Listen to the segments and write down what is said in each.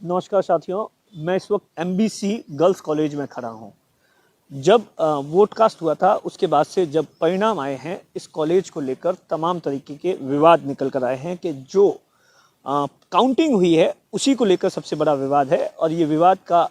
नमस्कार साथियों, मैं इस वक्त एमबीसी गर्ल्स कॉलेज में खड़ा हूं। जब वोट कास्ट हुआ था उसके बाद से जब परिणाम आए हैं, इस कॉलेज को लेकर तमाम तरीके के विवाद निकल कर आए हैं कि जो काउंटिंग हुई है उसी को लेकर सबसे बड़ा विवाद है। और ये विवाद का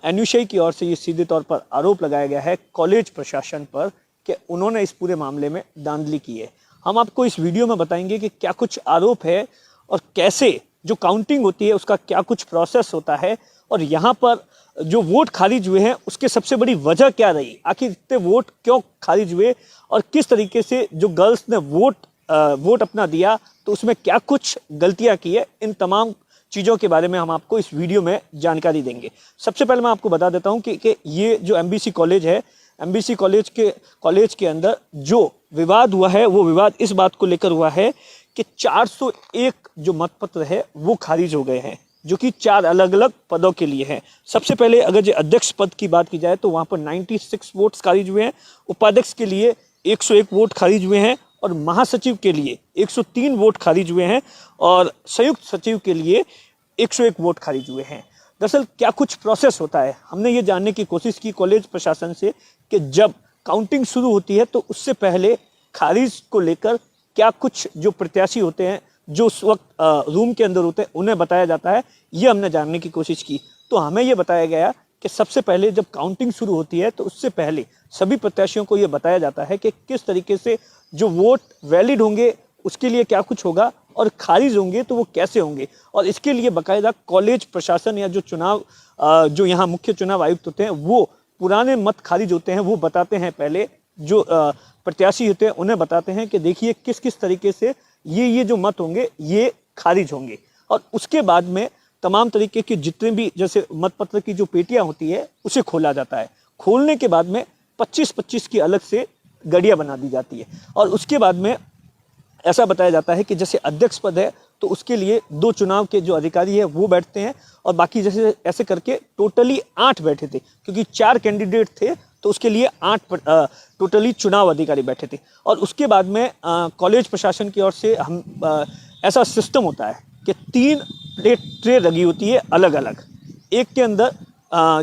एनयूशई की ओर से ये सीधे तौर पर आरोप लगाया गया है कॉलेज प्रशासन पर कि उन्होंने इस पूरे मामले में धांधली की है। हम आपको इस वीडियो में बताएंगे कि क्या कुछ आरोप है और कैसे जो काउंटिंग होती है उसका क्या कुछ प्रोसेस होता है, और यहाँ पर जो वोट खारिज हुए हैं उसके सबसे बड़ी वजह क्या रही, आखिर इतने वोट क्यों खारिज हुए और किस तरीके से जो गर्ल्स ने वोट अपना दिया तो उसमें क्या कुछ गलतियां की है। इन तमाम चीज़ों के बारे में हम आपको इस वीडियो में जानकारी देंगे। सबसे पहले मैं आपको बता देता हूं कि ये जो एमबीसी कॉलेज है, एमबीसी कॉलेज के अंदर जो विवाद हुआ है वो विवाद इस बात को लेकर हुआ है कि 401 जो मतपत्र है वो खारिज हो गए हैं, जो कि 4 अलग अलग पदों के लिए हैं। सबसे पहले अगर जो अध्यक्ष पद की बात की जाए तो वहाँ पर 96 वोट्स खारिज हुए हैं, उपाध्यक्ष के लिए 101 वोट खारिज हुए हैं और महासचिव के लिए 103 वोट खारिज हुए हैं और संयुक्त सचिव के लिए 101 वोट खारिज हुए हैं। दरअसल क्या कुछ प्रोसेस होता है, हमने ये जानने की कोशिश की कॉलेज प्रशासन से कि जब काउंटिंग शुरू होती है तो उससे पहले खारिज को लेकर क्या कुछ जो प्रत्याशी होते हैं जो उस वक्त रूम के अंदर होते हैं उन्हें बताया जाता है। ये हमने जानने की कोशिश की तो हमें ये बताया गया कि सबसे पहले जब काउंटिंग शुरू होती है तो उससे पहले सभी प्रत्याशियों को ये बताया जाता है कि किस तरीके से जो वोट वैलिड होंगे उसके लिए क्या कुछ होगा और खारिज होंगे तो वो कैसे होंगे। और इसके लिए बाकायदा कॉलेज प्रशासन या जो जो यहाँ मुख्य चुनाव आयुक्त होते हैं वो पुराने मत खारिज होते हैं वो बताते हैं, पहले जो प्रत्याशी होते हैं उन्हें बताते हैं कि देखिए किस किस तरीके से ये जो मत होंगे ये खारिज होंगे। और उसके बाद में तमाम तरीके के जितने भी जैसे मतपत्र की जो पेटियां होती है उसे खोला जाता है। खोलने के बाद में 25-25 की अलग से गड़ियां बना दी जाती है और उसके बाद में ऐसा बताया जाता है कि जैसे अध्यक्ष पद है तो उसके लिए 2 चुनाव के जो अधिकारी है वो बैठते हैं और बाकी जैसे ऐसे करके टोटली 8 बैठे थे, क्योंकि 4 कैंडिडेट थे तो उसके लिए 8 टोटली चुनाव अधिकारी बैठे थे। और उसके बाद में कॉलेज प्रशासन की ओर से हम ऐसा सिस्टम होता है कि 3 ट्रे लगी होती है अलग अलग। एक के अंदर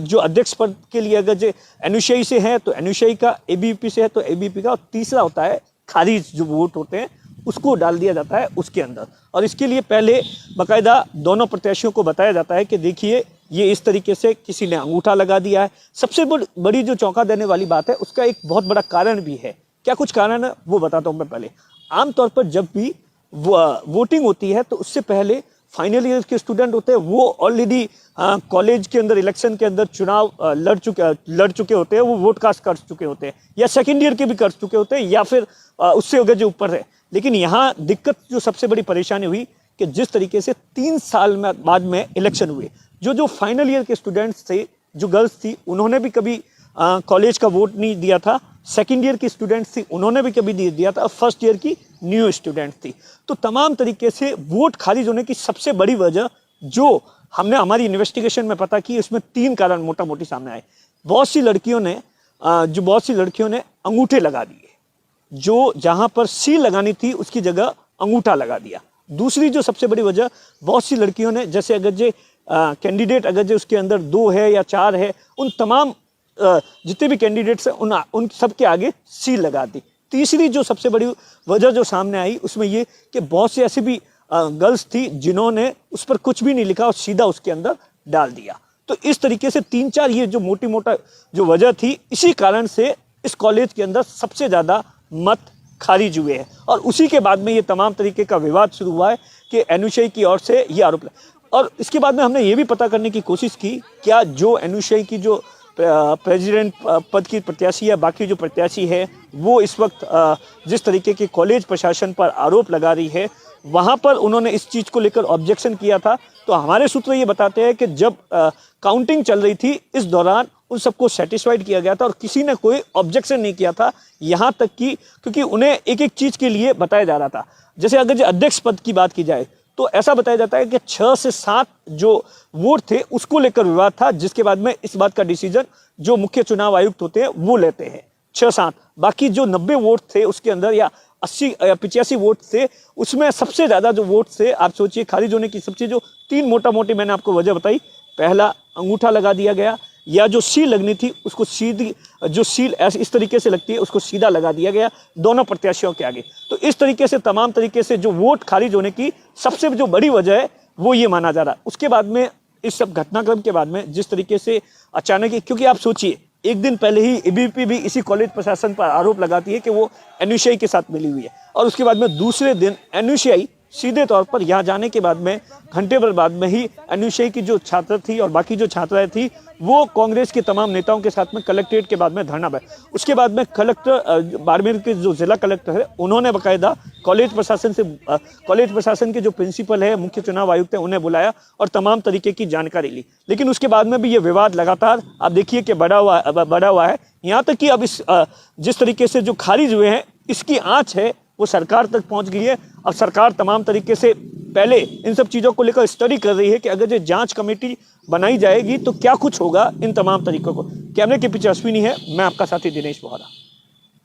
जो अध्यक्ष पद के लिए अगर जो एनयूशई से है तो एनयूशई का, एबीवीपी से है तो एबीवीपी का, और तीसरा होता है खारिज जो वोट होते हैं उसको डाल दिया जाता है उसके अंदर। और इसके लिए पहले बाकायदा दोनों प्रत्याशियों को बताया जाता है कि देखिए ये इस तरीके से किसी ने अंगूठा लगा दिया है। सबसे बड़ी जो चौंका देने वाली बात है उसका एक बहुत बड़ा कारण भी है। क्या कुछ कारण है वो बताता हूँ मैं पहले। आमतौर पर जब भी वोटिंग होती है तो उससे पहले फाइनल ईयर के स्टूडेंट होते हैं वो ऑलरेडी कॉलेज के अंदर इलेक्शन के अंदर चुनाव लड़ चुके होते हैं, वो वोट कास्ट कर चुके होते हैं या सेकेंड ईयर के भी कर चुके होते हैं या फिर उससे अगर जो ऊपर है। लेकिन यहाँ दिक्कत जो सबसे बड़ी परेशानी हुई कि जिस तरीके से 3 साल में बाद में इलेक्शन हुए, जो फाइनल ईयर के स्टूडेंट्स थे, जो गर्ल्स थी, उन्होंने भी कभी कॉलेज का वोट नहीं दिया था। सेकेंड ईयर की स्टूडेंट्स थी उन्होंने भी कभी नहीं दिया था, और फर्स्ट ईयर की न्यू स्टूडेंट थी। तो तमाम तरीके से वोट खारिज होने की सबसे बड़ी वजह जो हमने हमारी इन्वेस्टिगेशन में पता की उसमें 3 कारण मोटा मोटी सामने आए। बहुत सी लड़कियों ने अंगूठे लगा दिए, जो जहां पर सील लगानी थी उसकी जगह अंगूठा लगा दिया। दूसरी जो सबसे बड़ी वजह, बहुत सी लड़कियों ने जैसे अगर जो कैंडिडेट अगर जो उसके अंदर 2 है या 4 है, उन तमाम जितने भी कैंडिडेट्स हैं उन सब के आगे सील लगा दी। तीसरी जो सबसे बड़ी वजह जो सामने आई उसमें ये कि बहुत सी ऐसी भी गर्ल्स थी जिन्होंने उस पर कुछ भी नहीं लिखा और सीधा उसके अंदर डाल दिया। तो इस तरीके से 3-4 ये जो मोटा जो वजह थी, इसी कारण से इस कॉलेज के अंदर सबसे ज़्यादा मत खारिज हुए हैं। और उसी के बाद में ये तमाम तरीके का विवाद शुरू हुआ है कि एनयूशई की ओर से ये आरोप। और इसके बाद में हमने ये भी पता करने की कोशिश की क्या जो एनयूशई की जो प्रेसिडेंट पद की प्रत्याशी या बाकी जो प्रत्याशी है वो इस वक्त जिस तरीके के कॉलेज प्रशासन पर आरोप लगा रही है वहाँ पर उन्होंने इस चीज़ को लेकर ऑब्जेक्शन किया था। तो हमारे सूत्र ये बताते हैं कि जब काउंटिंग चल रही थी इस दौरान उन सबको सेटिस्फाइड किया गया था और किसी ने कोई ऑब्जेक्शन नहीं किया था, यहाँ तक कि क्योंकि उन्हें एक एक चीज़ के लिए बताया जा रहा था। जैसे अगर जो अध्यक्ष पद की बात की जाए तो ऐसा बताया जाता है कि 6 से 7 जो वोट थे उसको लेकर विवाद था, जिसके बाद में इस बात का डिसीजन जो मुख्य चुनाव आयुक्त होते हैं वो लेते हैं 6-7। बाकी जो 90 वोट थे उसके अंदर या 85 वोट थे, उसमें सबसे ज़्यादा जो वोट थे, आप सोचिए खारिज होने की सबसे जो 3 मोटा मोटी मैंने आपको वजह बताई। पहला, अंगूठा लगा दिया गया, या जो सील लगनी थी उसको सीधी, जो सील इस तरीके से लगती है उसको सीधा लगा दिया गया दोनों प्रत्याशियों के आगे। तो इस तरीके से तमाम तरीके से जो वोट खारिज होने की सबसे जो बड़ी वजह है वो ये माना जा रहा है। उसके बाद में इस सब घटनाक्रम के बाद में जिस तरीके से अचानक, क्योंकि आप सोचिए एक दिन पहले ही एबीवीपी भी इसी कॉलेज प्रशासन पर आरोप लगाती है कि वो एनयूसीआई के साथ मिली हुई है, और उसके बाद में दूसरे दिन एनयूसीआई सीधे तौर पर यहाँ जाने के बाद में घंटे भर बाद में ही एनयूसीआई की जो छात्र थी और बाकी जो छात्राएं थी वो कांग्रेस के तमाम नेताओं के साथ में कलेक्ट्रेट के बाद में धरना बैठ। उसके बाद में कलेक्टर बाड़मेर के जो जिला कलेक्टर है उन्होंने बाकायदा कॉलेज प्रशासन के जो प्रिंसिपल है, मुख्य चुनाव आयुक्त है, उन्हें बुलाया और तमाम तरीके की जानकारी ली। लेकिन उसके बाद में भी ये विवाद लगातार आप देखिए कि बढ़ा हुआ है। यहाँ तक कि अब इस जिस तरीके से जो खारिज हुए हैं इसकी आंच है वो सरकार तक पहुंच गई है। अब सरकार तमाम तरीके से पहले इन सब चीज़ों को लेकर स्टडी कर रही है कि अगर जो जांच कमेटी बनाई जाएगी तो क्या कुछ होगा इन तमाम तरीकों को। कैमरे के पीछे अश्विनी है, मैं आपका साथी दिनेश बोहरा।